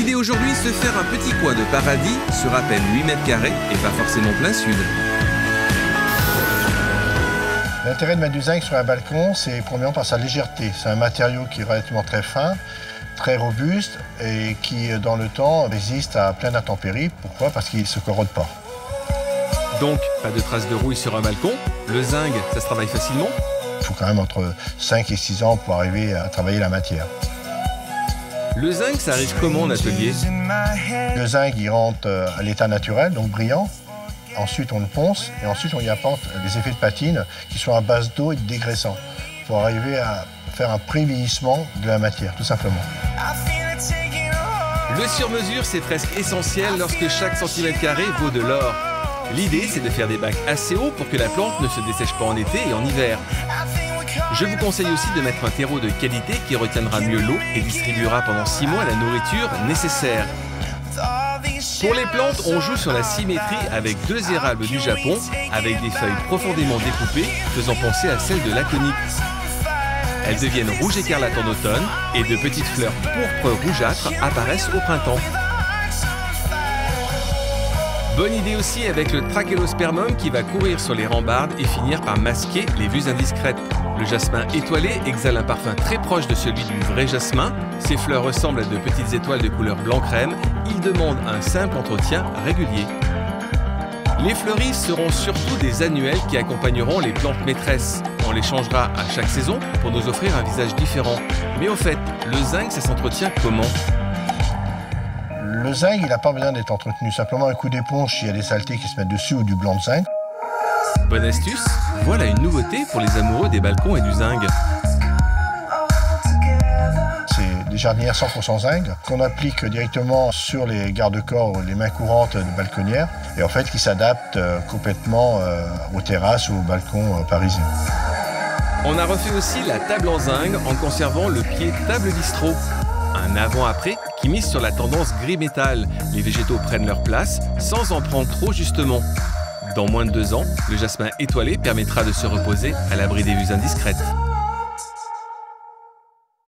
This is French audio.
L'idée aujourd'hui, se faire un petit coin de paradis sur à peine 8 mètres carrés et pas forcément plein sud. L'intérêt de mettre du zinc sur un balcon, c'est premièrement par sa légèreté. C'est un matériau qui est relativement très fin, très robuste et qui, dans le temps, résiste à plein d'intempéries. Pourquoi? Parce qu'il ne se corrode pas. Donc, pas de traces de rouille sur un balcon. Le zinc, ça se travaille facilement. Il faut quand même entre 5 et 6 ans pour arriver à travailler la matière. Le zinc, ça arrive comment en atelier? Le zinc, il rentre à l'état naturel, donc brillant. Ensuite, on le ponce et ensuite, on y apporte des effets de patine qui sont à base d'eau et de dégraissant pour arriver à faire un pré-vieillissement de la matière, tout simplement. Le sur-mesure, c'est presque essentiel lorsque chaque centimètre carré vaut de l'or. L'idée, c'est de faire des bacs assez hauts pour que la plante ne se dessèche pas en été et en hiver. Je vous conseille aussi de mettre un terreau de qualité qui retiendra mieux l'eau et distribuera pendant 6 mois la nourriture nécessaire. Pour les plantes, on joue sur la symétrie avec 2 érables du Japon, avec des feuilles profondément découpées, faisant penser à celles de l'aconite. Elles deviennent rouge écarlate en automne et de petites fleurs pourpre rougeâtres apparaissent au printemps. Bonne idée aussi avec le Trachelospermum qui va courir sur les rambardes et finir par masquer les vues indiscrètes. Le jasmin étoilé exhale un parfum très proche de celui du vrai jasmin. Ses fleurs ressemblent à de petites étoiles de couleur blanc-crème. Il demande un simple entretien régulier. Les fleuris seront surtout des annuels qui accompagneront les plantes maîtresses. On les changera à chaque saison pour nous offrir un visage différent. Mais au fait, le zinc, ça s'entretient comment? Le zinc, il n'a pas besoin d'être entretenu. Simplement un coup d'éponge s'il y a des saletés qui se mettent dessus ou du blanc de zinc. Bonne astuce, voilà une nouveauté pour les amoureux des balcons et du zinc. C'est des jardinières 100% zinc qu'on applique directement sur les garde-corps ou les mains courantes de balconnières et en fait qui s'adaptent complètement aux terrasses ou aux balcons parisiens. On a refait aussi la table en zinc en conservant le pied table bistrot. Un avant-après qui mise sur la tendance gris-métal. Les végétaux prennent leur place sans en prendre trop justement. Dans moins de 2 ans, le jasmin étoilé permettra de se reposer à l'abri des vues indiscrètes.